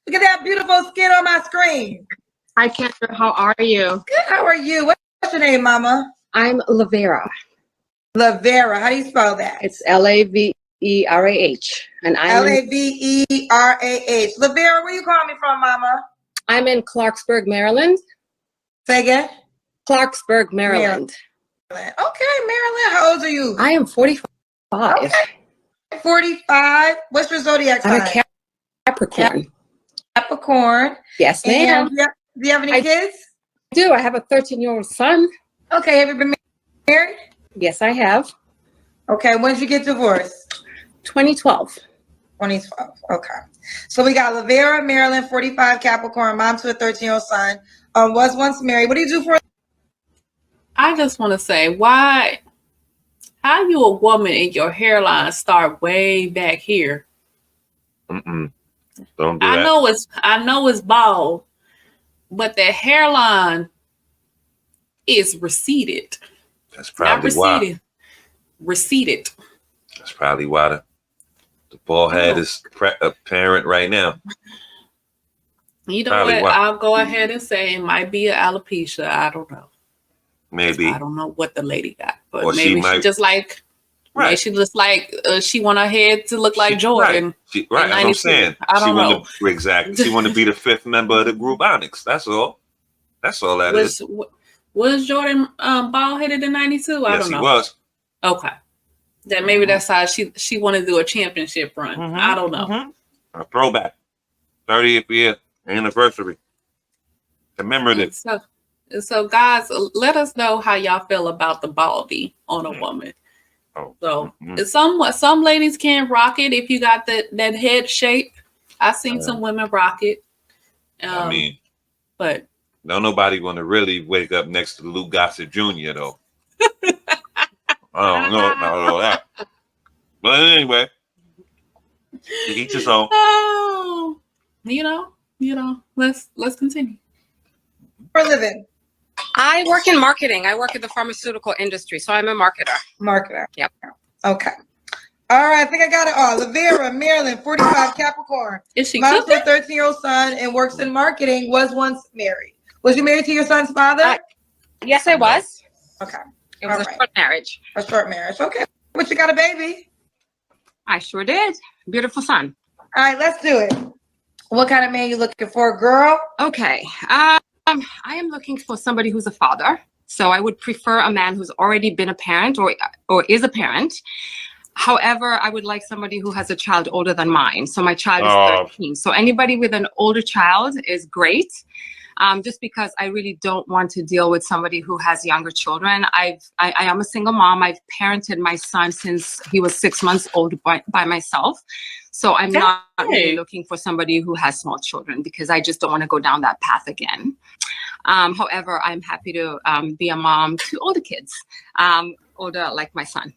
Look at that beautiful skin on my screen. Hi, Kendra. How are you? Good. How are you? What's your name, Mama? I'm Lavera. Lavera. How do you spell that? It's Laverah. And Laverah. Lavera, where you calling me from, Mama? I'm in Clarksburg, Maryland. Say again? Clarksburg, Maryland. Okay, Maryland. How old are you? I am 45. Okay. 45. What's your zodiac sign? I'm a Capricorn. Capricorn. Yes, ma'am. Do you have any kids? I do. I have a 13-year-old son. Okay. Have you been married? Yes, I have. Okay. When did you get divorced? 2012. 2012. Okay. So we got Lavera, Maryland, 45, Capricorn, mom to a 13-year-old son. Was once married. What do you do for? I just want to say, how you a woman and your hairline start way back here? Don't do that. I know it's bald, but the hairline is receded. That's probably why. Receded. That's probably why the bald head is apparent right now. You know what? I'll go ahead and say it might be an alopecia. I don't know. Maybe. I don't know what the lady got, but or maybe she just like. Right. Maybe she looks like she want her head to look like Jordan. Right. That's what I'm saying. I don't know. Exactly. She want to be the fifth member of the group Onyx. That's all. That's all that is. Was Jordan bald headed in '92? I don't know. Yes, he was. Okay. That maybe that's how she want to do a championship run. I don't know. A throwback. 30th year anniversary. Commemorative. So guys, let us know how y'all feel about the baldy on a woman. So some ladies can rock it if you got that head shape. I've seen some women rock it. But no, nobody want to really wake up next to Luke Gossett Jr. though. I don't know about all that. But anyway, each his own. Oh, you know. Let's continue. For a living. I work in marketing. I work in the pharmaceutical industry, so I'm a marketer. Yep. Okay. All right, I think I got it all. Lavera, Maryland, 45, Capricorn. Is she mom to a 13-year-old son and works in marketing, was once married. Was you married to your son's father? Yes, I was. Okay. It was a short marriage. A short marriage. Okay. But you got a baby? I sure did. Beautiful son. All right, let's do it. What kind of man you looking for, girl? Okay. I am looking for somebody who's a father. So I would prefer a man who's already been a parent or is a parent. However, I would like somebody who has a child older than mine. So my child is 13. So anybody with an older child is great. Just because I really don't want to deal with somebody who has younger children. I am a single mom. I've parented my son since he was 6 months old by myself. So I'm not really looking for somebody who has small children because I just don't want to go down that path again. However, I'm happy to be a mom to older kids, older like my son.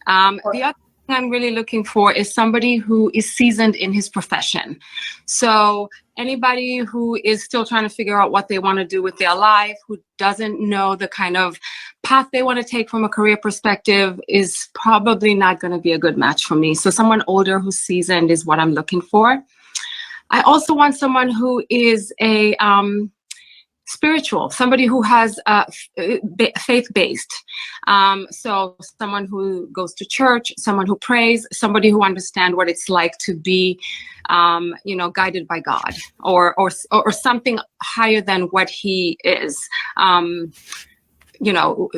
The other thing I'm really looking for is somebody who is seasoned in his profession. So anybody who is still trying to figure out what they want to do with their life, who doesn't know the kind of path they want to take from a career perspective is probably not going to be a good match for me. So someone older who's seasoned is what I'm looking for. I also want someone who is a spiritual, somebody who has faith-based. So someone who goes to church, someone who prays, somebody who understands what it's like to be, guided by God or something higher than what he is.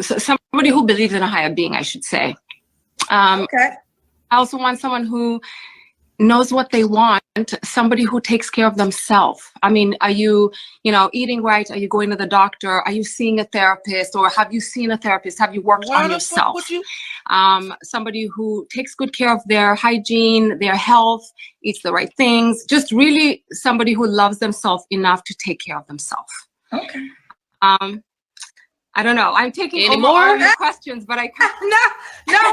Somebody who believes in a higher being, I should say. Okay. I also want someone who knows what they want, somebody who takes care of themselves. I mean, are you, eating right? Are you going to the doctor? Are you seeing a therapist, or have you seen a therapist? Have you worked on yourself? Somebody who takes good care of their hygiene, their health, eats the right things, just really somebody who loves themselves enough to take care of themselves. Okay. I don't know. I'm taking any over more all your questions, but I can't. No,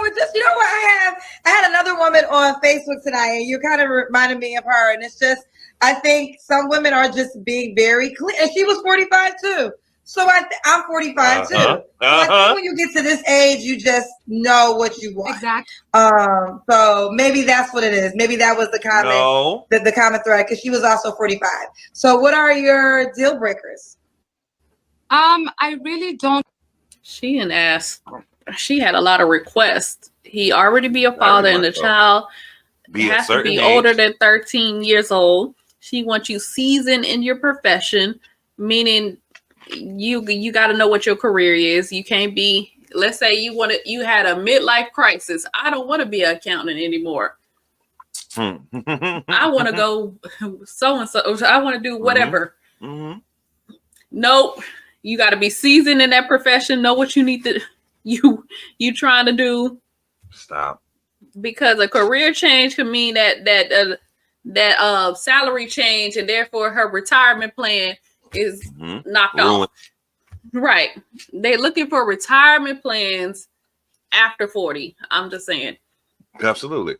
it's just, what I had another woman on Facebook tonight, and you kind of reminded me of her. And it's just, I think some women are just being very clear. And she was 45 too. So I'm 45 too. So I think when you get to this age, you just know what you want. Exactly. So maybe that's what it is. Maybe that was the common, the common thread, because she was also 45. So what are your deal breakers? I really don't. She an ass. She had a lot of requests. He already be a father, and the child has to be older than 13 years old. She wants you seasoned in your profession, meaning you got to know what your career is. You can't be, let's say you had a midlife crisis. I don't want to be an accountant anymore. I want to go so and so. I want to do whatever. Nope. You got to be seasoned in that profession. Know what you need to you trying to do. Stop. Because a career change can mean that salary change, and therefore her retirement plan is knocked off. Right. They're looking for retirement plans after 40. I'm just saying. Absolutely.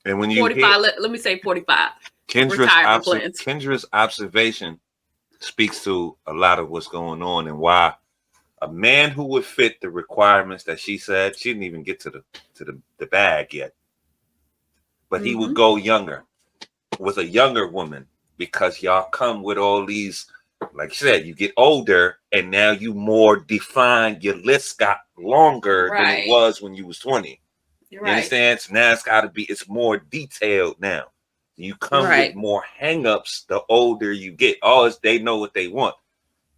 And when you 45, let me say 45. Kendra's observation speaks to a lot of what's going on, and why a man who would fit the requirements that she said, she didn't even get to the bag yet, but he would go younger with a younger woman, because y'all come with all these, like you said, you get older and now you more defined. Your list got longer than it was when you was 20. You understand? So now it's more detailed now. You come with more hangups the older you get. They know what they want.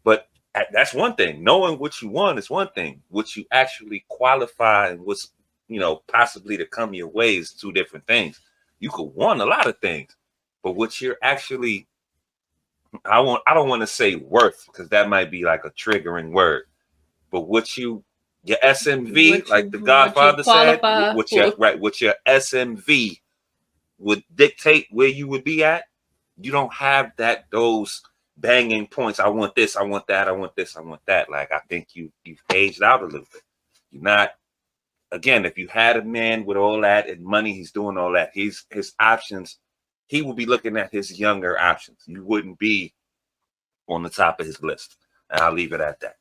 But that's one thing. Knowing what you want is one thing. What you actually qualify and what's, possibly to come your way is two different things. You could want a lot of things, but what you're actually, I don't want to say worth, because that might be like a triggering word, but your SMV, like the Godfather said, what your SMV would dictate where you would be at. You don't have those banging points. I want this, I want that, I want this, I want that. Like, I think you've aged out a little bit. You're not, again, if you had a man with all that and money, he's doing all that. His options, he will be looking at his younger options. You wouldn't be on the top of his list. And I'll leave it at that.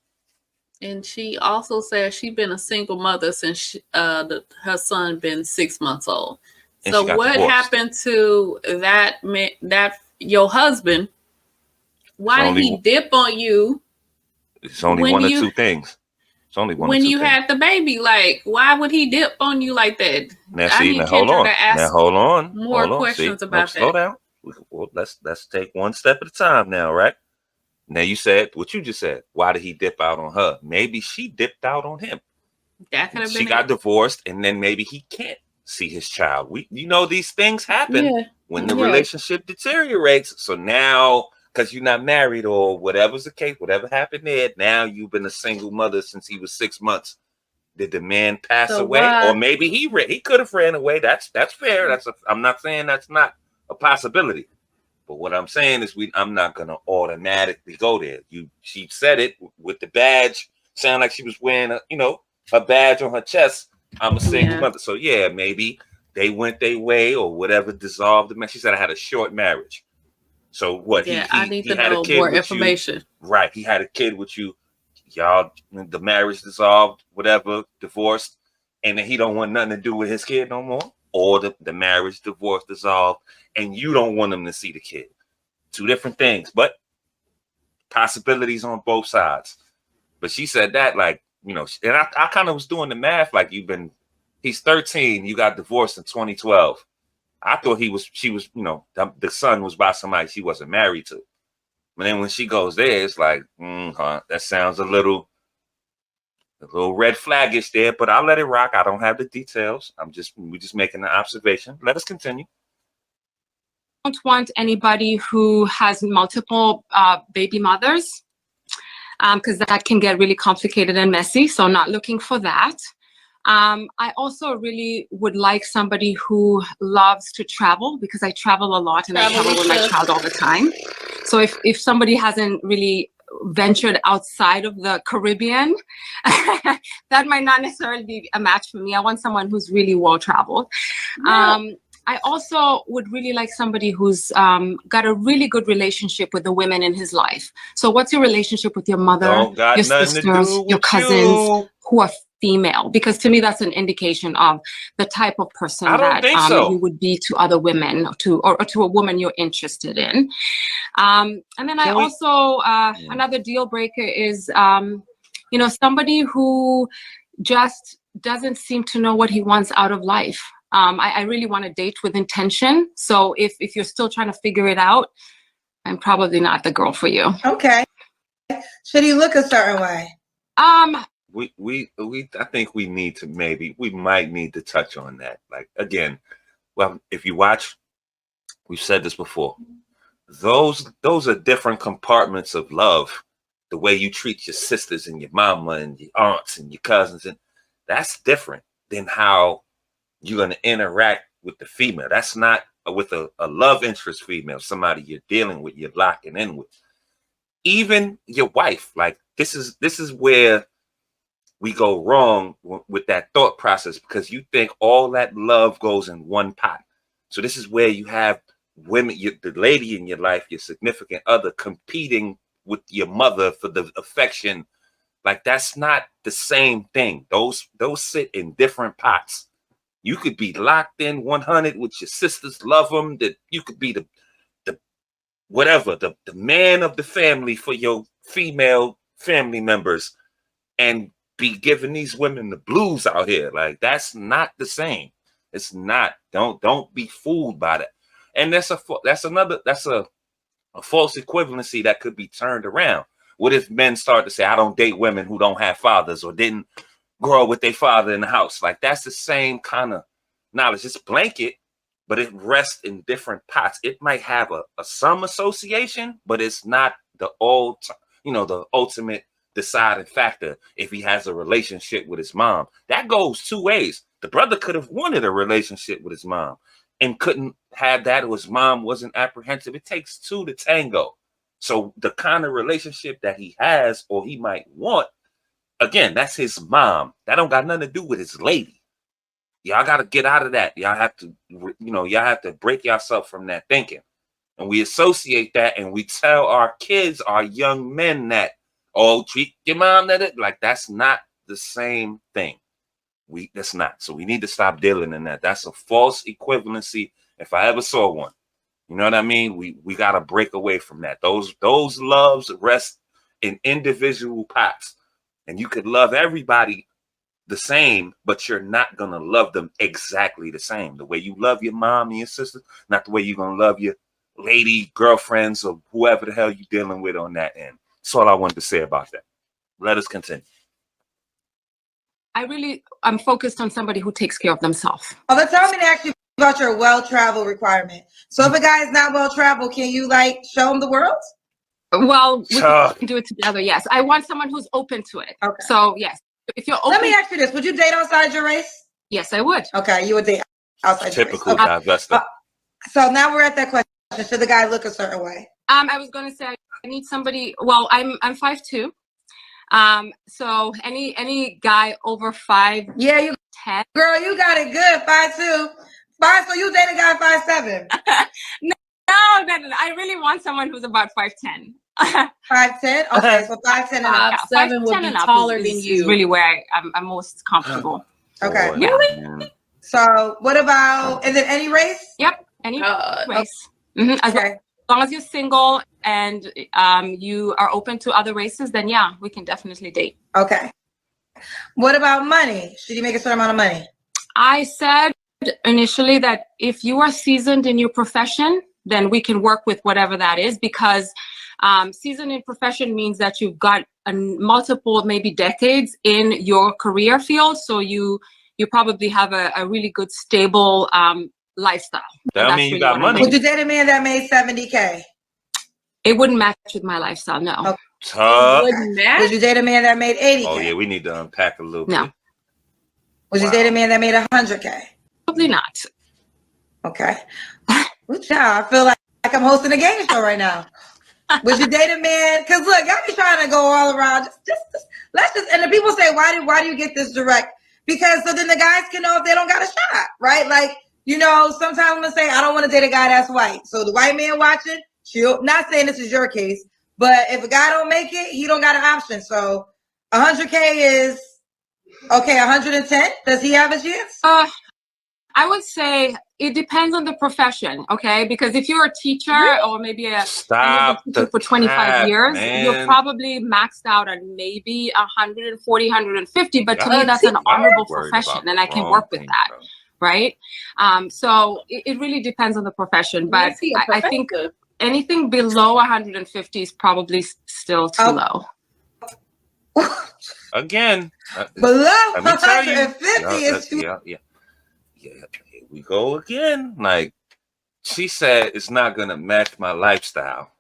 And she also said she's been a single mother since her son been 6 months old. And so what happened to that your husband? Why did he dip on you? It's only one or two things. It's only one. When you had the baby, like, why would he dip on you like that? Now, hold on. More questions about that. Slow down. Well, let's take one step at a time now, right? Now, you said what you just said. Why did he dip out on her? Maybe she dipped out on him. That could have been. She got divorced, and then maybe he can't see his child. These things happen when the relationship deteriorates. So now, because you're not married or whatever's the case, whatever happened there, now you've been a single mother since he was 6 months. Did the man pass away? Or maybe he could have ran away. That's fair. I'm not saying that's not a possibility. But what I'm saying is I'm not gonna automatically go there. She said it with the badge, sound like she was wearing a badge on her chest. I'm a single mother. So yeah, maybe they went their way or whatever, dissolved the marriage. She said I had a short marriage. So what? I need to know more information. Right. He had a kid with you. Y'all, the marriage dissolved, whatever, divorced, and then he don't want nothing to do with his kid no more. Or the marriage, divorce, dissolved, and you don't want him to see the kid. Two different things, but possibilities on both sides. But she said that, like, and I kind of was doing the math, like he's 13, you got divorced in 2012. I thought she was, the son was by somebody she wasn't married to. But then when she goes there, it's like, that sounds a little red flaggish there, but I'll let it rock. I don't have the details. We're just making an observation. Let us continue. I don't want anybody who has multiple baby mothers, because that can get really complicated and messy. So not looking for that. I also really would like somebody who loves to travel, because I travel a lot and I travel with my child all the time. So if somebody hasn't really ventured outside of the Caribbean, that might not necessarily be a match for me. I want someone who's really well traveled. I also would really like somebody who's got a really good relationship with the women in his life. So what's your relationship with your mother, your sisters, your cousins who are female? Because to me, that's an indication of the type of person that you would be to other women, or to a woman you're interested in. And then another deal breaker is, somebody who just doesn't seem to know what he wants out of life. I really want to date with intention. So if you're still trying to figure it out, I'm probably not the girl for you. Okay. Should he look a certain way? I think we might need to touch on that. Like, again, well, if you watch, we've said this before, those are different compartments of love. The way you treat your sisters and your mama and your aunts and your cousins, and that's different than how you're going to interact with the female. That's not with a love interest female, somebody you're dealing with, you're locking in with. Even your wife, like this is where we go wrong with that thought process, because you think all that love goes in one pot. So this is where you have women, the lady in your life, your significant other, competing with your mother for the affection. Like, that's not the same thing. Those sit in different pots. You could be locked in 100 with your sisters, love them. That you could be the man of the family for your female family members, and be giving these women the blues out here. Like, that's not the same. It's not. Don't be fooled by that. And that's a false equivalency that could be turned around. What if men start to say, I don't date women who don't have fathers or didn't grow up with their father in the house? Like, that's the same kind of knowledge. It's blanket, but it rests in different pots. It might have some association, but it's not the ultimate deciding factor. If he has a relationship with his mom, that goes two ways. The brother could have wanted a relationship with his mom and couldn't have that, or his mom wasn't apprehensive. It takes two to tango. So the kind of relationship that he has, or he might want, again, that's his mom. That don't got nothing to do with his lady. Y'all got to get out of that. Y'all have to break yourself from that thinking. And we associate that, and we tell our kids, our young men, that, oh, treat your mom like that's not the same thing. That's not. So we need to stop dealing in that. That's a false equivalency. If I ever saw one, you know what I mean? We got to break away from that. Those loves rest in individual pots, and you could love everybody the same, but you're not going to love them exactly the same. The way you love your mom and your sister, not the way you're going to love your lady girlfriends or whoever the hell you're dealing with on that end. That's all I wanted to say about that. Let us continue. I'm focused on somebody who takes care of themselves. Oh, let's tell me to ask you about your well-traveled requirement. So if a guy is not well-traveled, can you show him the world? Well, we can do it together. Yes. I want someone who's open to it. Okay. So yes, if you're open. Let me ask you this. Would you date outside your race? Yes, I would. Okay. You would date outside your race. Typical Divest. So now we're at that question. Should the guy look a certain way? I was going to say, I need somebody, well, I'm 5'2". So any guy over 5'10". Yeah, 10. Girl, you got it good. 5'2". So you date a guy 5'7". No, I really want someone who's about 5'10". 5'10". Okay, so 5'10" and up. 5'7" would be taller than you. Is really where I'm most comfortable. Okay. Really? So what about, is it any race? Yep, any race. Mm-hmm. As long as you're single and you are open to other races, then yeah, we can definitely date. Okay. What about money? Should you make a certain amount of money? I said initially that if you are seasoned in your profession, then we can work with whatever that is, because seasoned in profession means that you've got multiple, maybe decades in your career field. So you probably have a really good, stable lifestyle. That mean you got money. Would you date a man that made $70K? It wouldn't match with my lifestyle, no. Okay. Would you date a man that made $80K? Oh yeah, we need to unpack a little bit. Would you date a man that made $100K? Probably not. Okay. Good job. I feel like I'm hosting a game show right now. Would you date a man? Because look, y'all be trying to go all around. And the people say, why do you get this direct? Because so then the guys can know if they don't got a shot, right? Like, you know, sometimes I'm gonna say I don't want to date a guy that's white. So the white man watching, she'll not saying this is your case, but if a guy don't make it, he don't got an option. So 100K is okay. 110. Does he have a chance? I would say it depends on the profession, okay? Because if you're a teacher or maybe and you've been teaching for 25 years, man. You're probably maxed out at maybe 140, 150. But to me, that's an honorable profession, and I can work with that, right? So it really depends on the profession. But I think anything below 150 is probably still too low. Again, below 150 is too. Yeah, here we go again. Like, she said, it's not gonna match my lifestyle.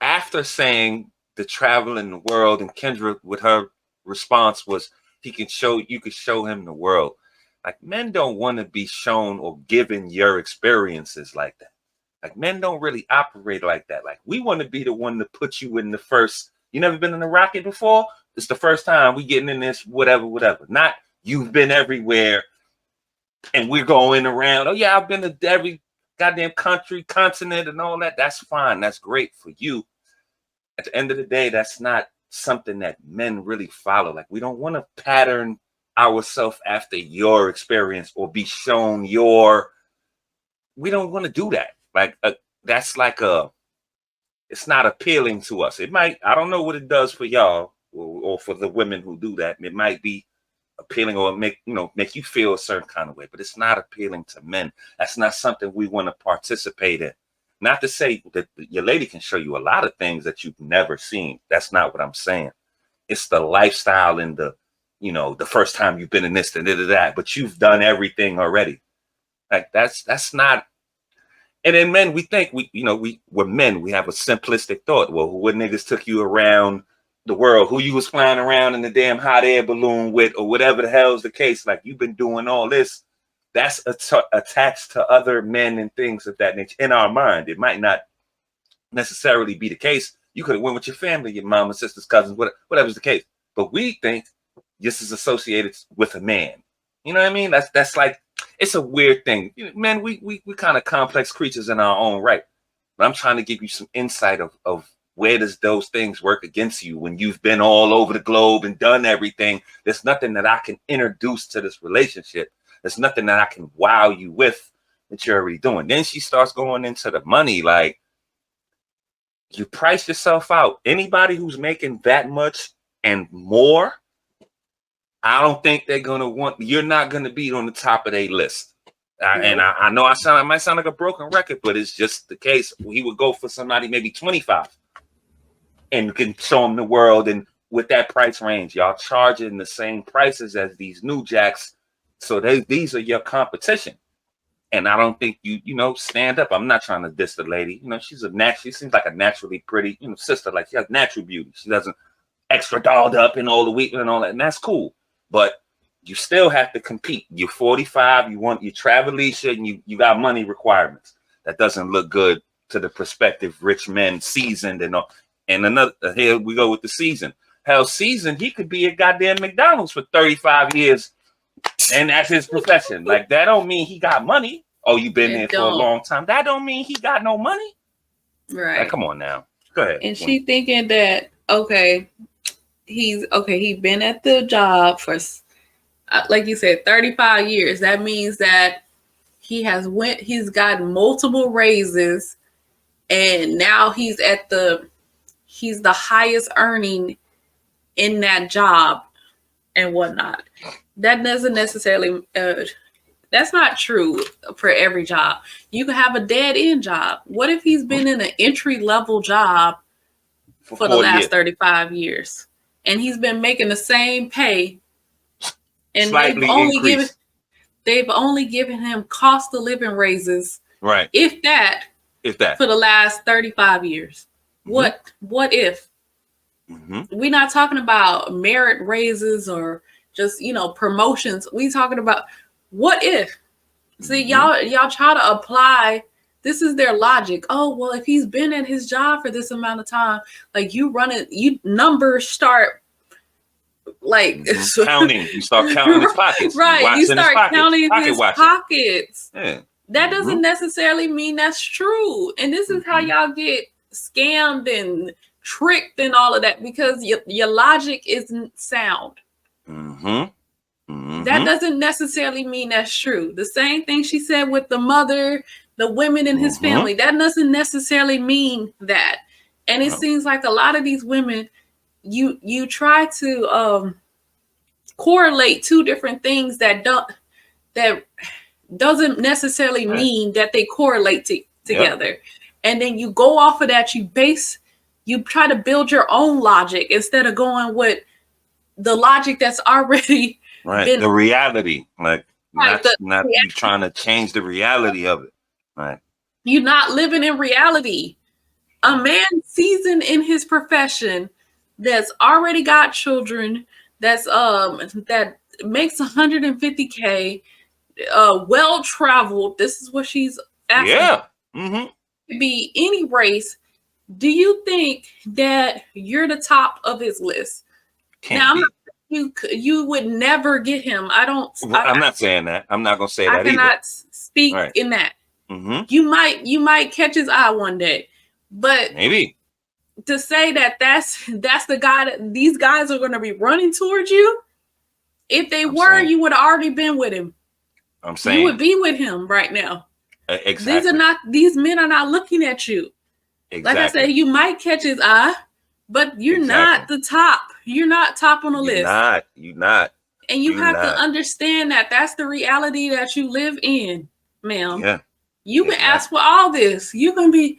After saying the traveling the world, and Kendra, with her response was, you could show him the world. Like, men don't want to be shown or given your experiences like that. Like, men don't really operate like that. Like, we want to be the one to put you in the first. You never been in a rocket before? It's the first time we getting in this, whatever. Not you've been everywhere. And we're going around. Oh yeah, I've been to every goddamn country, continent, and all that. That's fine. That's great for you. At the end of the day, that's not something that men really follow. Like, we don't want to pattern ourselves after your experience or be shown your. We don't want to do that. Like, that's like it's not appealing to us. It might. I don't know what it does for y'all or for the women who do that. It might be appealing or make you feel a certain kind of way, but it's not appealing to men. That's not something we want to participate in. Not to say that your lady can show you a lot of things that you've never seen. That's not what I'm saying. It's the lifestyle and the first time you've been in this and that, but you've done everything already. Like, that's not. And then men, we think we're men. We have a simplistic thought. Well, what niggas took you around the world, who you was flying around in the damn hot air balloon with, or whatever the hell is the case. Like, you've been doing all this. That's attached to other men and things of that nature in our mind. It might not necessarily be the case. You could have went with your family, your mama, sisters, cousins, whatever's the case. But we think this is associated with a man. You know what I mean? That's like, it's a weird thing. Men, we kind of complex creatures in our own right. But I'm trying to give you some insight of where does those things work against you when you've been all over the globe and done everything. There's nothing that I can introduce to this relationship. There's nothing that I can wow you with that you're already doing. Then she starts going into the money. Like, you price yourself out. Anybody who's making that much and more, I don't think they're going to you're not going to be on the top of their list. And I know I might sound like a broken record, but it's just the case. He would go for somebody maybe 25 and can show them the world. And with that price range, y'all charging the same prices as these new jacks. So these are your competition. And I don't think you stand up. I'm not trying to diss the lady. She seems like a naturally pretty, sister. Like, she has natural beauty. She doesn't extra dolled up and all the week and all that. And that's cool. But you still have to compete. You're 45. You travel leisure, and you got money requirements. That doesn't look good to the prospective rich men, seasoned and all. And another, here we go with the season. Hell, seasoned, he could be at goddamn McDonald's for 35 years, and that's his profession. Like, that don't mean he got money. Oh, you been there for a long time. That don't mean he got no money. Right. Like, come on now. Go ahead. And she thinking that, he been at the job for, like you said, 35 years. That means that he's gotten multiple raises, and now he's the highest earning in that job and whatnot. That doesn't necessarily, that's not true for every job. You can have a dead-end job. What if he's been in an entry-level job for the last 35 years? And he's been making the same pay, and they've only given him cost of living raises, right? If that, for the last 35 years. Mm-hmm. What if? Mm-hmm. We're not talking about merit raises or just promotions. We talking about what if. See, y'all try to apply. This is their logic. Oh, well, if he's been at his job for this amount of time, like, numbers start like counting. You start counting his pockets. Right. You start counting his pockets. Yeah. That doesn't necessarily mean that's true. And this is how y'all get scammed and tricked and all of that, because your logic isn't sound. That doesn't necessarily mean that's true. The same thing she said with the mother, the women in his family, that doesn't necessarily mean that. And it seems like a lot of these women, you try to correlate two different things that doesn't necessarily mean that they correlate together. And then you go off of that, you try to build your own logic instead of going with the logic that's already been the reality. Like not you trying to change the reality of it. Right. You're not living in reality. A man seasoned in his profession that's already got children, that's that makes 150K, well traveled. This is what she's asking. Yeah. Be any race. Do you think that you're the top of his list? You would never get him. I'm not saying that. I'm not gonna say that either. I cannot speak in that. You might catch his eye one day, but maybe to say that that's the guy that these guys are going to be running towards you. If they you would have already been with him. I'm saying you would be with him right now. Exactly. These men are not looking at you. Exactly. Like I said, you might catch his eye, but you're not the top. You're not top on the list. You're not. And you have to understand that that's the reality that you live in, ma'am. Yeah. You can ask for all this. You can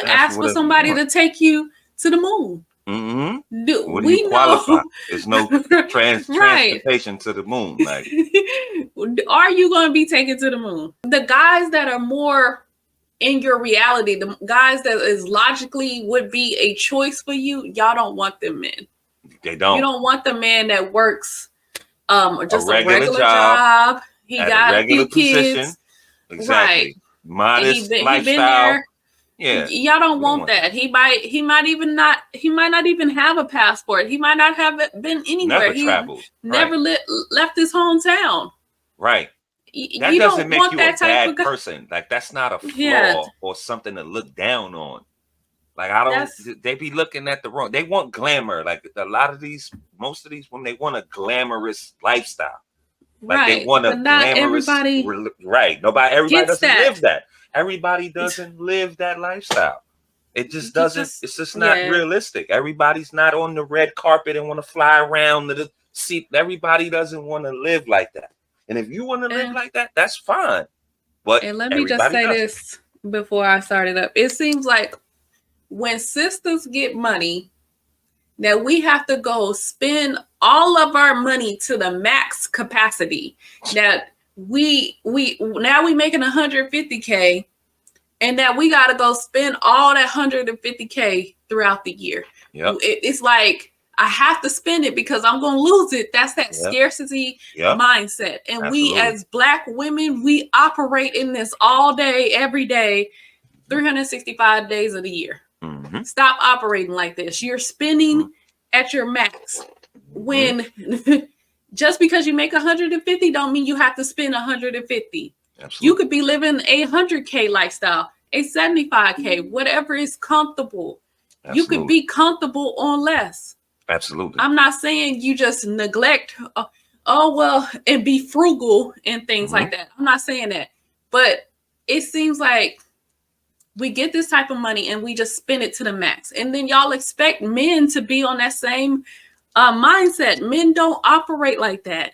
ask for somebody to take you to the moon. What do you qualify? There's no transportation to the moon. Like, are you going to be taken to the moon? The guys that are more in your reality, the guys that is logically would be a choice for you, y'all don't want them men. They don't. You don't want the man that works just a regular job. He got a few kids. Exactly. Right. Modest lifestyle. Y'all don't want that. He might not even have a passport. He might not have been anywhere. Never traveled. Never left his hometown. Right. That doesn't make you a bad person. Like, that's not a flaw or something to look down on. Like, they be looking at the wrong. They want glamour. Like, most of these women, they want a glamorous lifestyle. Like, they want a glamorous. Everybody doesn't live that. Everybody doesn't live that lifestyle. It just doesn't. It's just not realistic. Everybody's not on the red carpet and want to fly around the seat. Everybody doesn't want to live like that. And if you want to live like that, that's fine. But let me just say this before I start it up. It seems like when sisters get money, that we have to go spend all of our money to the max capacity. That we making 150K, and that we got to go spend all that 150K throughout the year. It's like, I have to spend it because I'm going to lose it. That's that scarcity mindset. And Absolutely. We as Black women, we operate in this all day, every day, 365 days of the year. Stop operating like this. You're spending at your max. When just because you make 150 don't mean you have to spend 150. Absolutely. You could be living a 100K lifestyle, a 75K, whatever is comfortable. Absolutely. You could be comfortable on less. Absolutely. I'm not saying you just neglect, and be frugal and things like that. I'm not saying that. But it seems like we get this type of money and we just spend it to the max. And then y'all expect men to be on that same mindset. Men don't operate like that.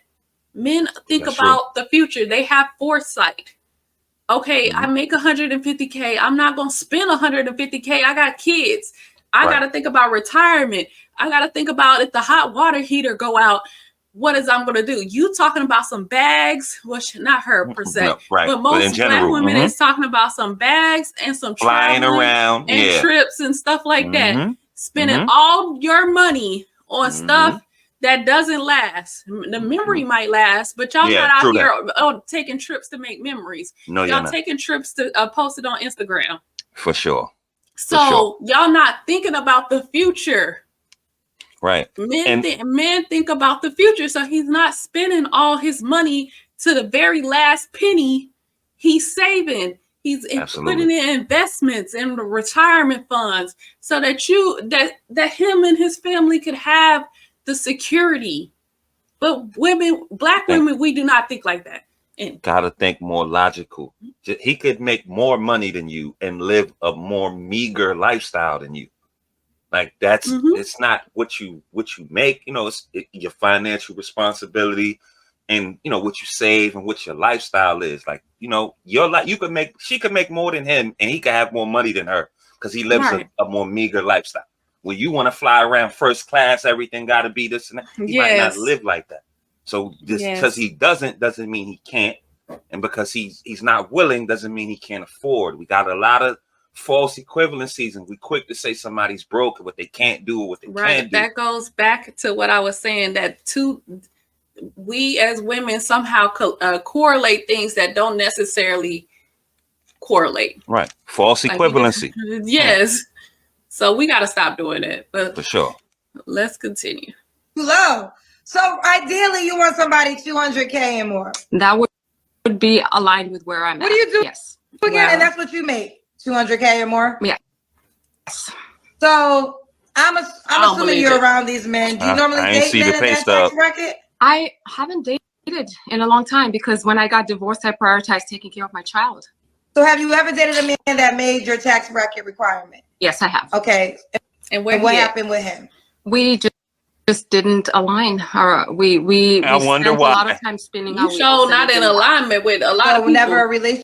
Men think about the future. They have foresight. Okay, I make 150K. I'm not going to spend 150K. I got kids. I got to think about retirement. I got to think about if the hot water heater go out, what is I'm going to do? You talking about some bags, which not her per se, but most Black women is talking about some bags and some flying around and trips and stuff like that. Spending all your money on stuff that doesn't last. The memory might last, but y'all not out here taking trips to make memories. No, y'all taking trips to post it on Instagram. For sure. So y'all not thinking about the future. Right. Men think about the future, so he's not spending all his money to the very last penny. He's saving. He's putting in investments in the retirement funds so that that him and his family could have the security. But black women, we do not think like that. And gotta think more logical. He could make more money than you and live a more meager lifestyle than you. Like that's it's not what you make. You know, it's your financial responsibility, and you know what you save and what your lifestyle is. Like, you know, she could make more than him, and he could have more money than her because he lives a more meager lifestyle. When you want to fly around first class, everything got to be this and that. He might not live like that. So just because he doesn't mean he can't, and because he's not willing doesn't mean he can't afford. We got a lot of false equivalencies, and we quick to say somebody's broke, what they can't do, or what they can do. That goes back to what I was saying, that we as women somehow correlate things that don't necessarily correlate. Right. False equivalency. Yes. So we got to stop doing it. But for sure. Let's continue. Low. So ideally, you want somebody 200K and more. That would be aligned with where I'm at. What do you do? Yes. Again, and that's what you make, 200K or more. Yeah. So I'm assuming you're around these men. Do you normally date men in that tax bracket? I haven't dated in a long time because when I got divorced, I prioritized taking care of my child. So have you ever dated a man that made your tax bracket requirement? Yes, I have. Okay. And what happened with him? We just didn't align. Or we I wonder spent why. a lot of time spinning our wheels. You show not in alignment with a lot of people. Never a relationship?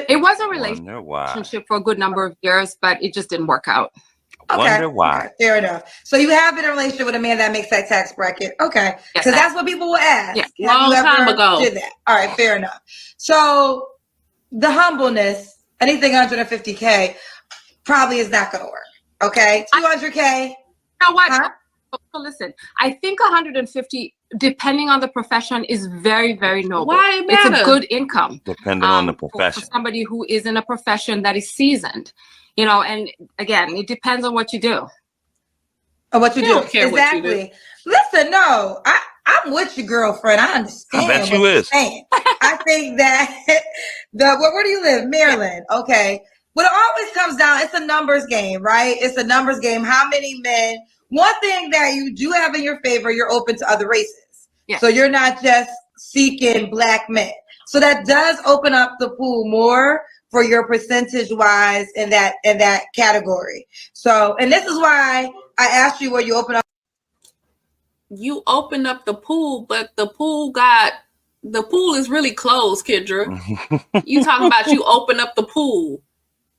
It was a relationship for a good number of years, but it just didn't work out. Wonder why. Okay, fair enough. So you have been in a relationship with a man that makes that tax bracket. Okay. Because that's what people will ask. Yes. Long time ago. Did that? All right, fair enough. So the humbleness, anything under 50K probably is not going to work. Okay. 200K. You know what? Huh? So listen, I think 150, depending on the profession, is very, very noble. Why it matter? It's a good income. Depending on the profession. For somebody who is in a profession that is seasoned. You know, and again, it depends on what you do. Or what you do. Don't care exactly. What you do. Listen, no, I'm with your girlfriend. I understand. I bet you is. I think that where do you live? Maryland. Okay. But it always comes down, it's a numbers game, right? It's a numbers game. How many men? One thing that you do have in your favor, you're open to other races. Yeah. So you're not just seeking black men. So that does open up the pool more for your percentage wise in that category. So, and this is why I asked you where you open up. You open up the pool, but the pool is really closed, Kendra. You talking about you open up the pool.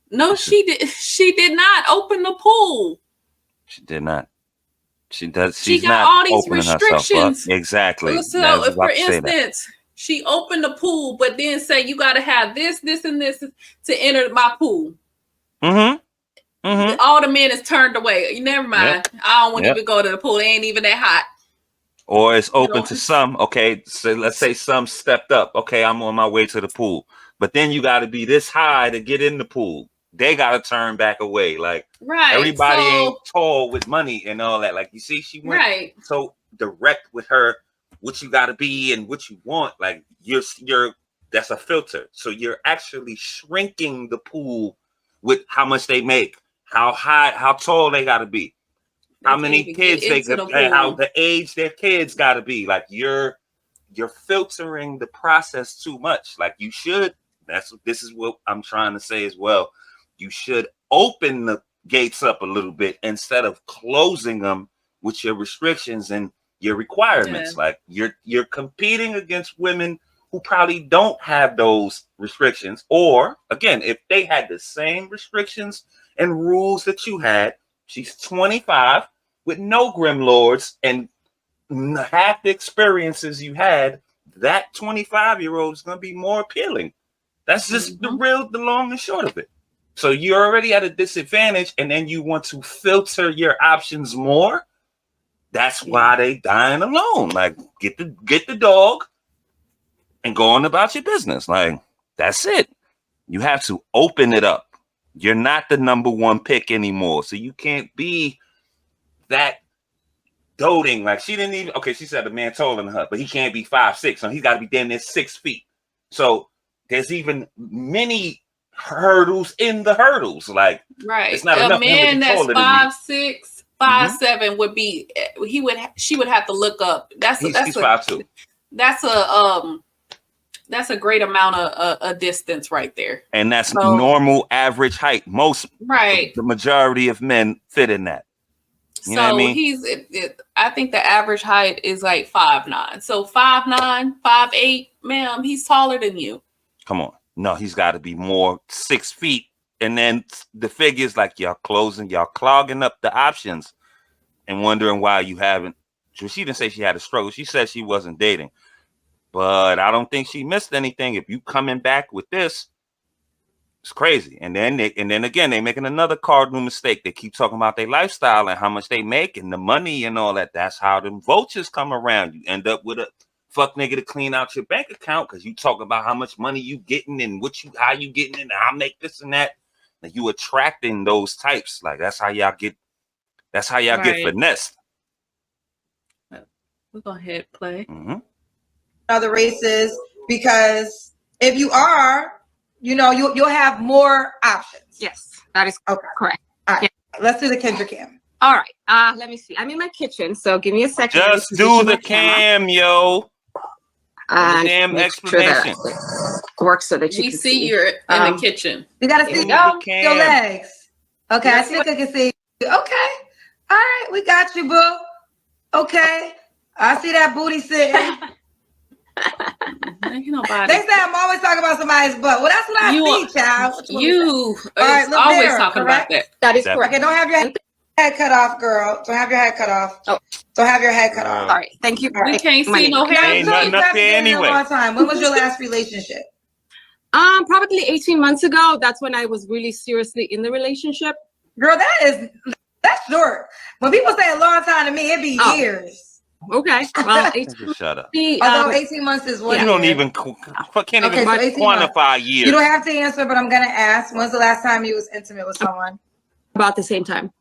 No, she did not open the pool. She did not. She does. She got all these restrictions. Exactly. So, for instance, she opened the pool, but then say you got to have this, and this to enter my pool. All the men is turned away. Never mind. Yep. I don't want to even go to the pool. It ain't even that hot. Or it's open to some. Okay, so let's say some stepped up. Okay, I'm on my way to the pool, but then you got to be this high to get in the pool. They got to turn back away. Like everybody ain't tall with money and all that. Like you see, she went so direct with her. What you got to be and what you want. Like you're that's a filter. So you're actually shrinking the pool with how much they make, how high, how tall they got to be, how many kids they could, how the age their kids got to be. Like you're filtering the process too much. Like you should. This is what I'm trying to say as well. You should open the gates up a little bit instead of closing them with your restrictions and your requirements. Like you're competing against women who probably don't have those restrictions, or again, if they had the same restrictions and rules that you had. She's 25 with no grim lords and half the experiences you had. That 25-year-old is going to be more appealing. That's just the long and short of it. So you're already at a disadvantage, and then you want to filter your options more. That's why they dying alone. Like get the dog and go on about your business. Like that's it. You have to open it up. You're not the number one pick anymore, so you can't be that doting. Like she didn't even. Okay, she said the man taller than her, but he can't be 5'6", so he's got to be damn near 6 feet. So there's even many hurdles in the hurdles. Like right, it's not a enough man that's taller than me. 5'6", 5'7" would be. She would have to look up. He's 5'2". That's a great amount of a distance right there. And that's normal average height. Most, right. The majority of men fit in that. You know what I mean? I think the average height is like 5'9". So 5'9", 5'8", ma'am, he's taller than you. Come on. No, he's got to be more 6 feet. And then the figures like y'all clogging up the options and wondering why you haven't. She didn't say she had a struggle. She said she wasn't dating. But I don't think she missed anything. If you coming back with this, it's crazy. And then again, they making another cardinal mistake. They keep talking about their lifestyle and how much they make and the money and all that. That's how them vultures come around. You end up with a fuck nigga to clean out your bank account because you talk about how much money you getting and how you getting it and I make this and that. And you attracting those types. Like that's how y'all get finessed. We're gonna hit play. Mm-hmm. Other races, because if you are, you'll have more options. Yes, that is correct. All right, let's do the Kendra cam. All right, let me see. I'm in my kitchen, so give me a second. Just do the cam, yo. And damn explanation. Sure that works so that you can see you're in the kitchen. You gotta see your legs. Okay, I think I can see. Okay, all right, we got you, boo. Okay, I see that booty sitting. Ain't nobody. They say I'm always talking about somebody's butt. Well, that's what I see, child. You are always talking about that. That is correct. Okay, don't have your head cut off, girl. Don't have your head cut off. Oh. Don't have your head cut off. All right, thank you. We can't see no hair. Ain't nothing up there anyway. When was your last relationship? Probably 18 months ago. That's when I was really seriously in the relationship. Girl, that's short. When people say a long time to me, it be years. Okay. Well, shut up. 18 months is what you don't even can't even quantify years. You don't have to answer, but I'm gonna ask. When's the last time you was intimate with someone? About the same time.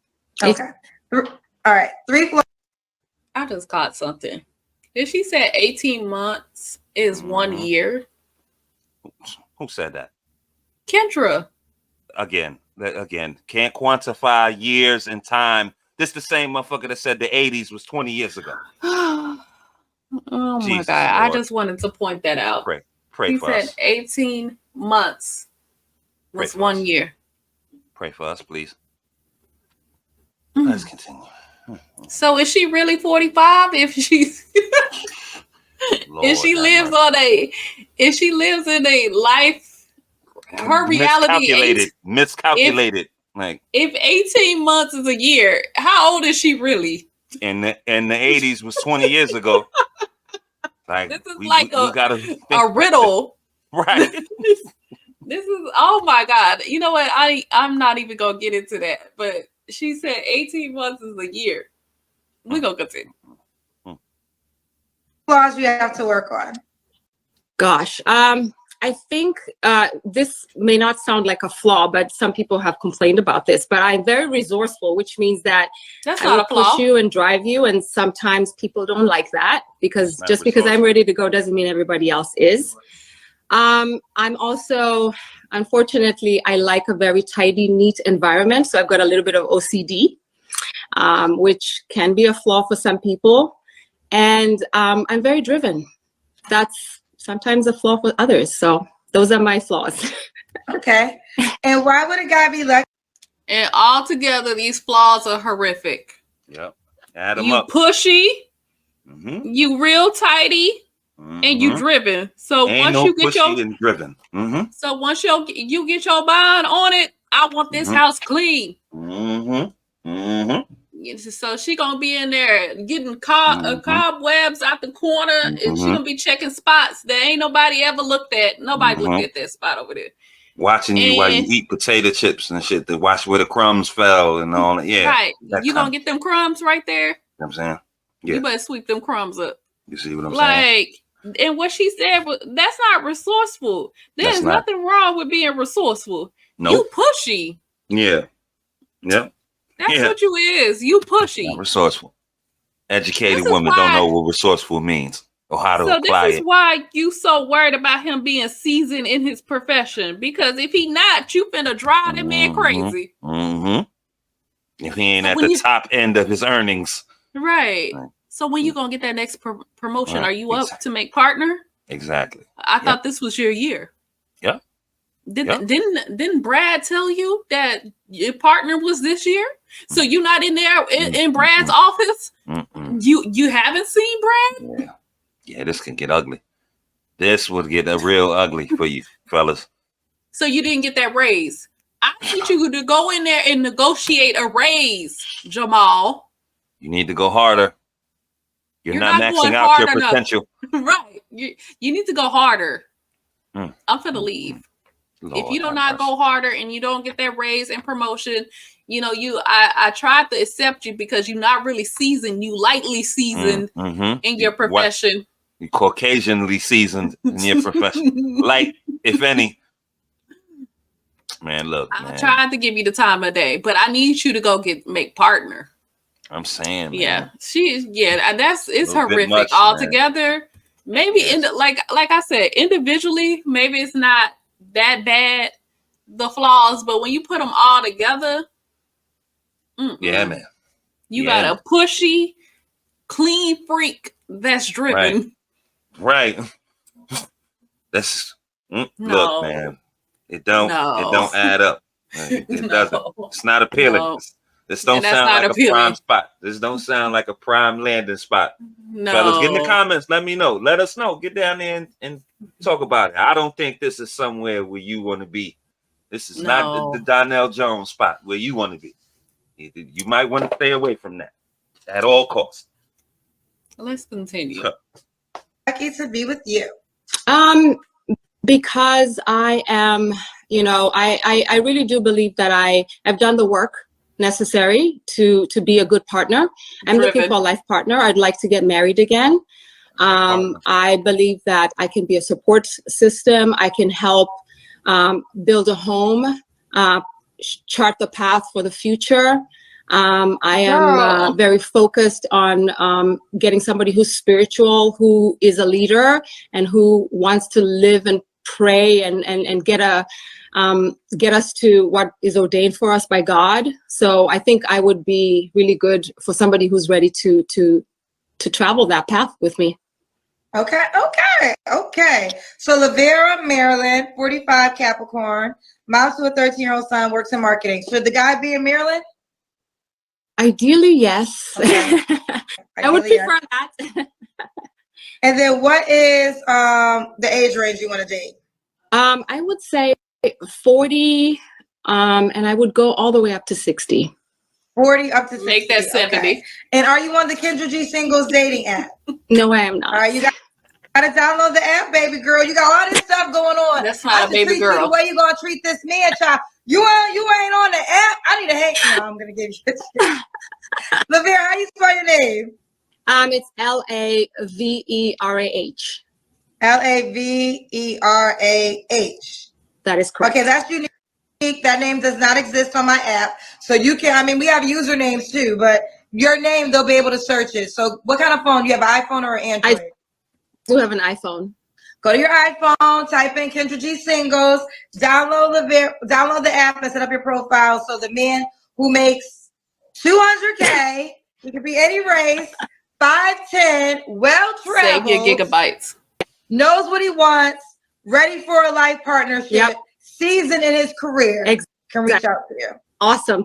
Okay. All right. 3 floors. I just caught something. If she said 18 months is 1 year. Who said that? Kendra. Again, can't quantify years and time. This the same motherfucker that said the 80s was 20 years ago. Oh Jesus my God. Lord. I just wanted to point that out. Pray he for said us. 18 months was 1 year. Pray for us, please. Let's continue. So is she really 45 if she's if she lives in a life, her reality miscalculated. Like if 18 months is a year, how old is she really? In the 80s was 20 years ago. Like this is we gotta a riddle. Right. This is, oh my God. You know what? I'm not even gonna get into that. But she said 18 months is a year. We're gonna continue. Flaws you have to work on. Gosh. I think this may not sound like a flaw, but some people have complained about this. But I'm very resourceful, which means that that's I not will a flaw. push you and drive you. And sometimes people don't like that because just because I'm ready to go doesn't mean everybody else is. I'm also, unfortunately, I like a very tidy, neat environment. So I've got a little bit of OCD, which can be a flaw for some people. And I'm very driven. That's sometimes a flaw for others. So those are my flaws. Okay. And why would a guy be like? And altogether, these flaws are horrific. Yep. Add them you up. Pushy. Mm-hmm. You real tidy. Mm-hmm. And you driven. So once you get driven. Mm-hmm. So once you get your mind on it, I want this house clean. Mm-hmm. Mm-hmm. So she gonna be in there getting cobwebs out the corner, and she gonna be checking spots that ain't nobody ever looked at. Nobody looked at that spot over there. Watching you while you eat potato chips and shit. To watch where the crumbs fell and all that. Yeah. Right. You gonna get them crumbs right there. You know what I'm saying? Yeah. You better sweep them crumbs up. You see what I'm saying? And what she said, that's not resourceful. There's nothing wrong with being resourceful. Nope. You pushy. Yeah. Yep. That's what you is. You pushy. Not resourceful. Educated women don't know what resourceful means or how to apply it. This is why you so worried about him being seasoned in his profession. Because if he not, you finna drive that man crazy. If he ain't at the top end of his earnings. Right. So when you gonna get that next promotion? Are you up to make partner? Exactly. I thought this was your year. Yeah. Didn't Brad tell you that your partner was this year? So you not in there in Brad's office? You haven't seen Brad? Yeah, this can get ugly. This would get real ugly for you, fellas. So you didn't get that raise. I need you to go in there and negotiate a raise, Jamal. You need to go harder. You're not maxing out your potential. Right. You need to go harder. I'm finna leave. Lord, if you do not go harder and you don't get that raise and promotion, I tried to accept you because you're not really seasoned. You lightly seasoned in your profession. You Caucasianly seasoned in your profession. Light, if any. Man, look, I tried to give you the time of day, but I need you to go make partner. I'm saying, man. It's horrific much, altogether. Man. Maybe like I said, individually, maybe it's not that bad, the flaws, but when you put them all together, man, you got a pushy, clean freak that's driven. Right. That's look, man. It don't add up. It doesn't. It's not appealing. No. This don't sound like a prime spot. This don't sound like a prime landing spot. No. Fellas, get in the comments. Let me know. Let us know. Get down there and talk about it. I don't think this is somewhere where you want to be. This is not the Donnell Jones spot where you want to be. You might want to stay away from that at all costs. Let's continue. Lucky to be with you. Because I am, I really do believe that I have done the work necessary to be a good partner. I'm looking for a life partner. I'd like to get married again. I believe that I can be a support system. I can help build a home, chart the path for the future. I am very focused on getting somebody who's spiritual, who is a leader, and who wants to live and pray and get us to what is ordained for us by God. So I think I would be really good for somebody who's ready to travel that path with me. Okay. So Lavera, Maryland, 45 Capricorn, moms to a 13-year-old son, works in marketing. Should the guy be in Maryland? Ideally, yes. Okay. I would prefer that. And then what is the age range you want to date? I would say 40, and I would go all the way up to 60. 40 up to 60. Make that 70. Okay. And are you on the Kendra G Singles dating app? No, I am not. All right, you got to download the app, baby girl. You got all this stuff going on. That's not a baby girl. The way you gonna treat this man, child? You ain't on the app. I need to hate you. No, I'm gonna give you this. Lavera, how you spell your name? It's Laverah. Laverah. That is correct. Okay, that's unique. That name does not exist on my app. So you can, we have usernames too, but your name, they'll be able to search it. So what kind of phone? Do you have an iPhone or an Android? I do have an iPhone. Go to your iPhone, type in Kendra G Singles, download the app and set up your profile. So the man who makes $200K, he could be any race, 5'10", well-traveled. Save your gigabytes. Knows what he wants, ready for a life partnership, seasoned in his career. Exactly. Can reach out to you. Awesome.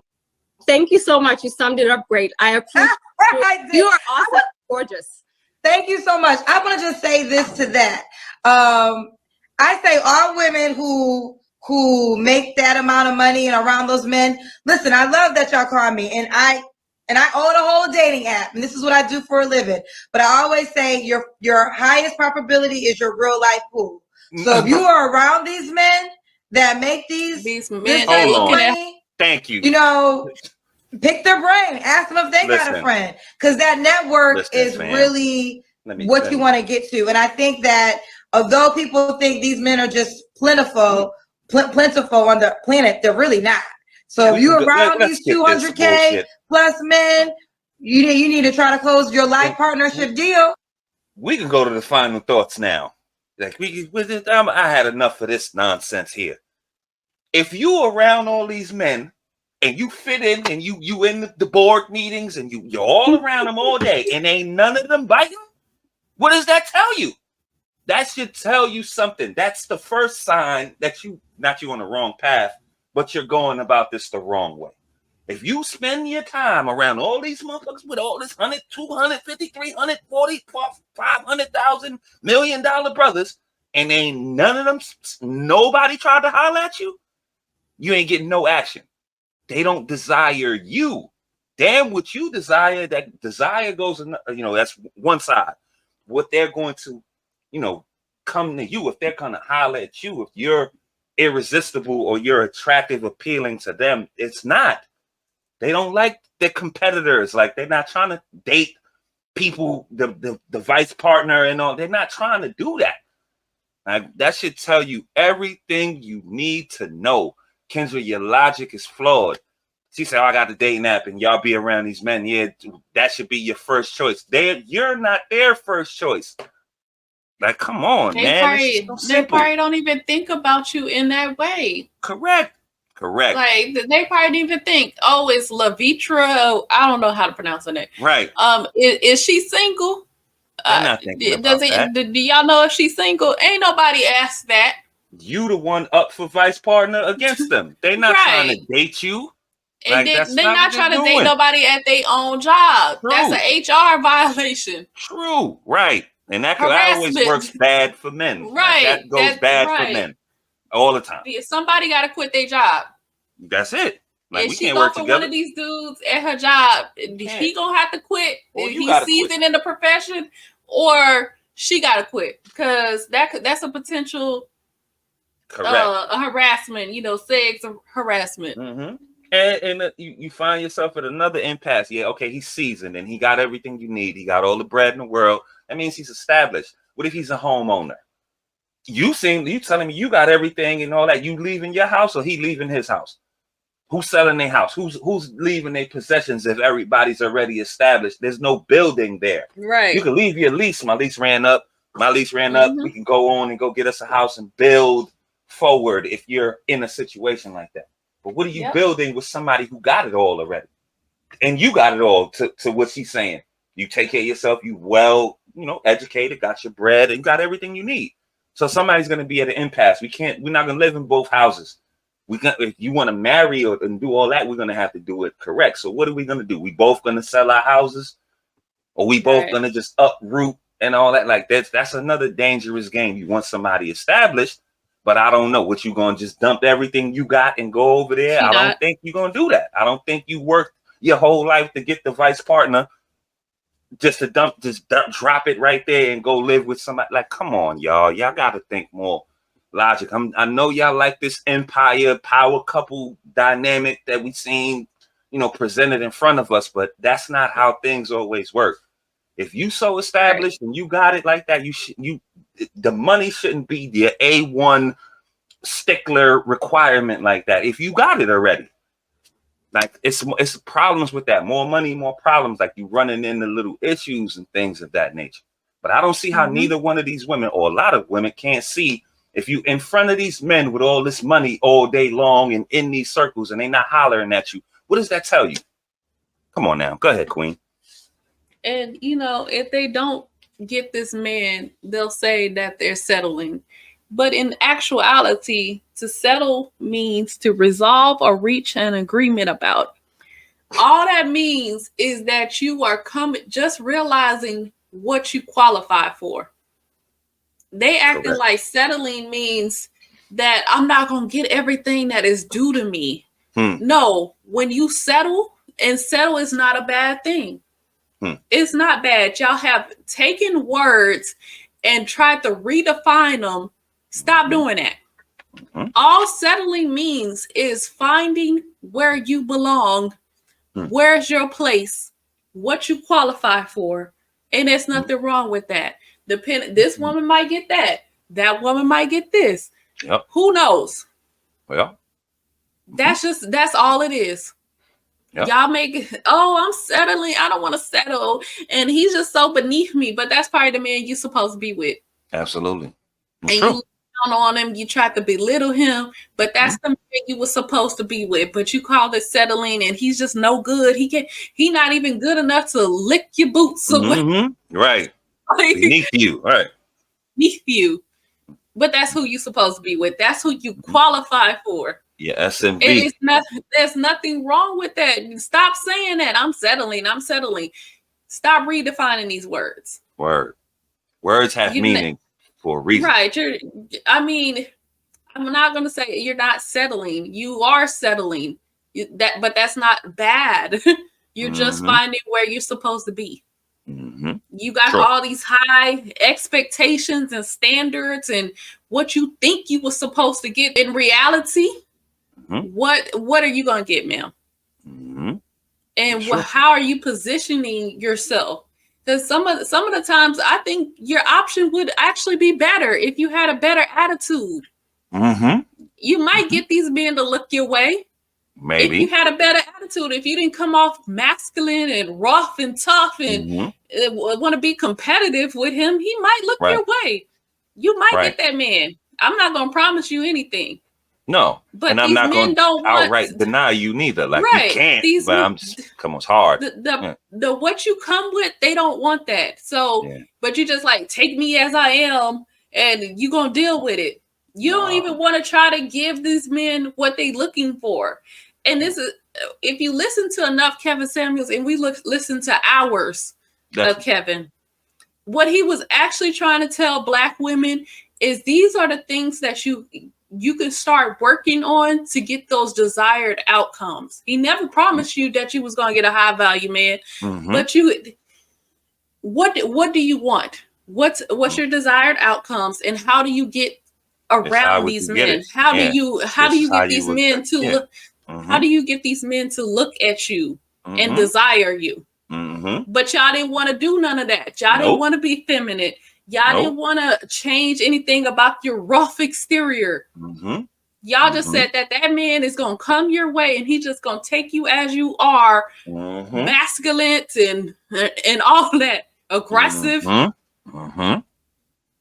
Thank you so much. You summed it up great. I appreciate it. You are awesome. Gorgeous. Thank you so much. I want to just say this to that. I say all women who make that amount of money and around those men, listen, I love that y'all call me, and I own a whole dating app, and this is what I do for a living. But I always say your highest probability is your real life pool. So if you are around these men that make these men money, thank you. Pick their brain. Ask them if they got a friend, because that network is really what you want to get to. And I think that although people think these men are just plentiful on the planet, they're really not. So if you're around these 200K plus men, You need to try to close your life partnership deal. We can go to the final thoughts now. Like I had enough of this nonsense here. If you around all these men and you fit in and you in the board meetings and you're all around them all day and ain't none of them biting, what does that tell you? That should tell you something. That's the first sign that you on the wrong path, but you're going about this the wrong way. If you spend your time around all these motherfuckers with all this 100, 250, 340, 500,000 $1 million brothers, and ain't none of them, nobody tried to holler at you, you ain't getting no action. They don't desire you. Damn what you desire, that desire goes, that's one side. What they're going to, come to you, if they're going to holler at you, if you're irresistible or you're attractive, appealing to them, it's not. They don't like their competitors. Like, they're not trying to date people, the vice partner and all. They're not trying to do that. Like, that should tell you everything you need to know. Kendra, your logic is flawed. She said, I got the dating app and y'all be around these men. Yeah, that should be your first choice. You're not their first choice. Like, come on, man. They probably don't even think about you in that way. Correct. Like, they probably didn't even think, oh, it's Lavitra. I don't know how to pronounce her name. Right. Is she single? They're not thinking about that. Do y'all know if she's single? Ain't nobody asked that. You the one up for vice partner against them. They're not trying to date you. And they're not trying to date nobody at their own job. True. That's an HR violation. True. Right. And that always works bad for men. Right. That goes bad for men all the time. Somebody got to quit their job. That's it. Like, we she can't go work for together. one of these dudes at her job. He gonna have to quit. If he's seasoned in the profession, or she gotta quit, because that's a potential harassment. Sex harassment. Mm-hmm. And you find yourself at another impasse. Yeah, okay, he's seasoned and he got everything you need. He got all the bread in the world. That means he's established. What if he's a homeowner? You telling me you got everything and all that. You leaving your house or he leaving his house? Who's selling their house? Who's leaving their possessions if everybody's already established? There's no building there. Right. You can leave your lease. My lease ran up. We can go on and go get us a house and build forward if you're in a situation like that. But what are you building with somebody who got it all already? And you got it all to what she's saying. You take care of yourself. You educated, got your bread, and got everything you need. So somebody's going to be at an impasse. We're not going to live in both houses. If you want to marry and do all that, we're going to have to do it correct. So what are we going to do? We both going to sell our houses, or we both going to just uproot and all that? Like, that's another dangerous game. You want somebody established, but I don't know what you going to just dump everything you got and go over there. I don't think you're going to do that. I don't think you worked your whole life to get the vice partner just to drop it right there and go live with somebody. Like, come on, y'all got to think more logic. I know y'all like this empire power couple dynamic that we seen, presented in front of us, but that's not how things always work. If you so established and you got it like that, the money shouldn't be the A1 stickler requirement like that. If you got it already, like, it's problems with that. More money, more problems. Like, you running into little issues and things of that nature. But I don't see how neither one of these women, or a lot of women, can't see if you in front of these men with all this money all day long and in these circles and they not hollering at you. What does that tell you? Come on now. Go ahead, Queen. And, if they don't get this man, they'll say that they're settling. But in actuality, to settle means to resolve or reach an agreement about. All that means is that you are just realizing what you qualify for. They acting like settling means that I'm not going to get everything that is due to me. No, when you settle, and settle is not a bad thing. It's not bad. Y'all have taken words and tried to redefine them. Stop doing that. All settling means is finding where you belong, where's your place, what you qualify for, and there's nothing wrong with that. This woman might get that woman might get this. Who knows? Well, that's all it is. Yep. Y'all make it, oh, I'm settling. I don't want to settle. And he's just so beneath me. But that's probably the man you're supposed to be with. Absolutely. It's and true. you look down on him, you tried to belittle him, but that's the man you were supposed to be with. But you called it settling, and he's just no good. He not even good enough to lick your boots away. Right. Like, Beneath you. Right. beneath you. But that's who you're supposed to be with. That's who you qualify for. Yeah, SMV. It's there's nothing wrong with that. Stop saying that. I'm settling. I'm settling. Stop redefining these words. Words have meaning for a reason. Right. I'm not going to say you're not settling. You are settling. But that's not bad. You're just finding where you're supposed to be. You got all these high expectations and standards and what you think you were supposed to get in reality. What are you going to get, ma'am? And how are you positioning yourself? Because some of the times I think your option would actually be better if you had a better attitude. You might get these men to look your way. Maybe. If you had a better attitude, if you didn't come off masculine and rough and tough and want to be competitive with him, he might look your way. You might get that man. I'm not going to promise you anything. No, but and I'm not going to outright deny you neither. Like you can't. But I'm just come on, it's hard. The what you come with, they don't want that. So, but you just like take me as I am, and you gonna deal with it. You don't even want to try to give these men what they looking for. And this is if you listen to enough Kevin Samuels, and we listen to hours of Kevin, what he was actually trying to tell Black women is these are the things that you can start working on to get those desired outcomes. He never promised you that you was going to get a high value man, but what do you want? What's your desired outcomes, and how do you get around these men? How do you get these men to look? How do you get these men to look at you and desire you? But y'all didn't want to do none of that. Y'all didn't want to be feminine. Y'all didn't want to change anything about your rough exterior. Y'all just said that man is going to come your way and he's just going to take you as you are, masculine and all that, aggressive.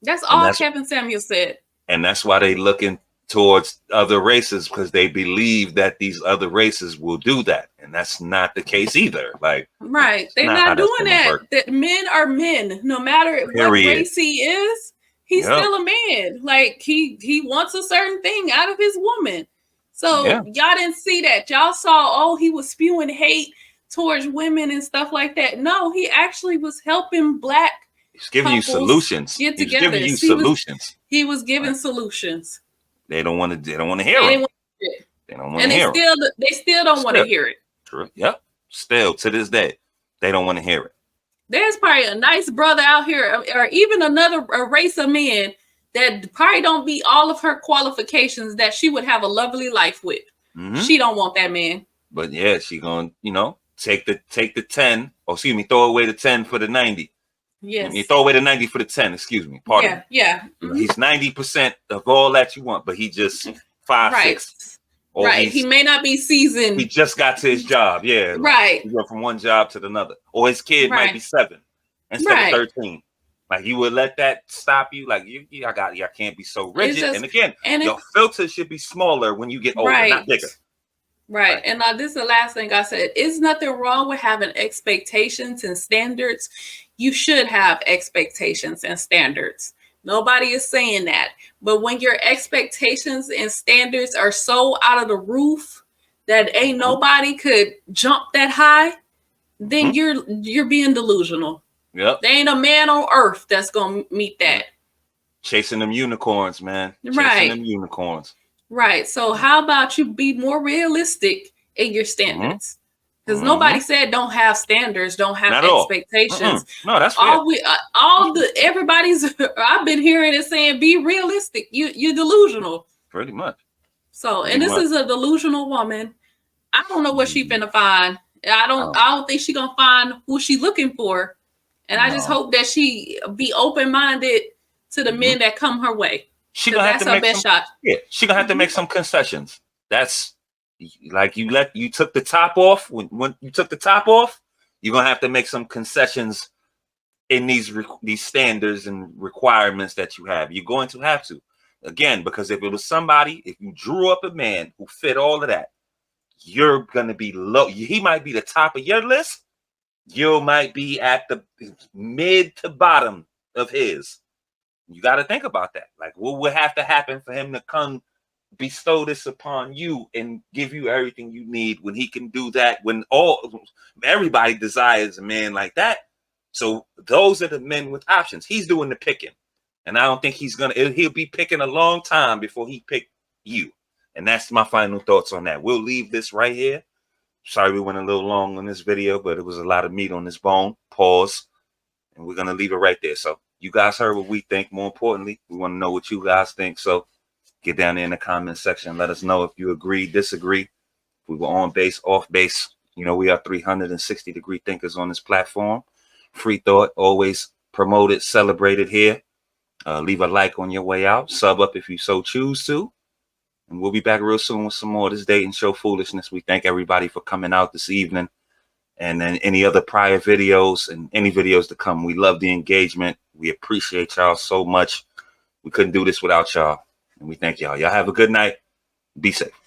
That's all Kevin Samuels said. And that's why they looking towards other races, because they believe that these other races will do that. And that's not the case either. Like, they're not doing that. That men are men, no matter what race he is. He's still a man. Like he wants a certain thing out of his woman. So y'all didn't see that. Y'all saw, he was spewing hate towards women and stuff like that. No, he actually was helping Black. He's giving you solutions. Get together. He's giving you solutions. He was giving solutions. They don't want to hear it. They don't want to hear it. They still don't want to hear it. True. Yep. Still to this day, they don't want to hear it. There's probably a nice brother out here, or even another race of men that probably don't meet all of her qualifications that she would have a lovely life with. She don't want that man. But yeah, she gonna, take the 10, or excuse me, throw away the 10 for the 90. Yes. You throw away the 90 for the 10, excuse me. Pardon me. Yeah. He's 90% of all that you want, but he just 5'6". He may not be seasoned. He just got to his job. Yeah. Right. He went from one job to another. Or his kid might be 7 instead of 13. Like, you would let that stop you? Like, I can't be so rigid. And again, your filter should be smaller when you get older, not bigger. Right. And this is the last thing I said. It's nothing wrong with having expectations and standards. You should have expectations and standards. Nobody is saying that. But when your expectations and standards are so out of the roof that ain't nobody could jump that high, then you're being delusional. Yep. There ain't a man on earth that's going to meet that. Chasing them unicorns, man. Chasing them unicorns. Right. So how about you be more realistic in your standards? Because nobody said don't have standards, don't have expectations. No, that's fair. Everybody's I've been hearing it saying be realistic. You're delusional. Pretty much. So, and this is a delusional woman. I don't know what she finna find. I don't think she gonna find who she looking for. And I just hope that she be open-minded to the men that come her way. She gonna have to make shot. Yeah, she gonna have to make some concessions. That's Like you took the top off. When you took the top off, you're gonna have to make some concessions in these standards and requirements that you have. You're going to have to, again, because if it was somebody, if you drew up a man who fit all of that, you're gonna be low. He might be the top of your list. You might be at the mid to bottom of his. You got to think about that. Like, what would have to happen for him to come bestow this upon you and give you everything you need when he can do that, when everybody desires a man like that? So those are the men with options. He's doing the picking, and I don't think he'll be picking a long time before he pick you. And that's my final thoughts on that. We'll leave this right here. Sorry we went a little long on this video, but it was a lot of meat on this bone. Pause. And we're going to leave it right there. So you guys heard what we think. More importantly, we want to know what you guys think. So get down there in the comment section. Let us know if you agree, disagree. If we were on base, off base. You know, we are 360-degree thinkers on this platform. Free thought, always promoted, celebrated here. Leave a like on your way out. Sub up if you so choose to. And we'll be back real soon with some more of this dating show foolishness. We thank everybody for coming out this evening. And then any other prior videos and any videos to come. We love the engagement. We appreciate y'all so much. We couldn't do this without y'all. And we thank y'all. Y'all have a good night. Be safe.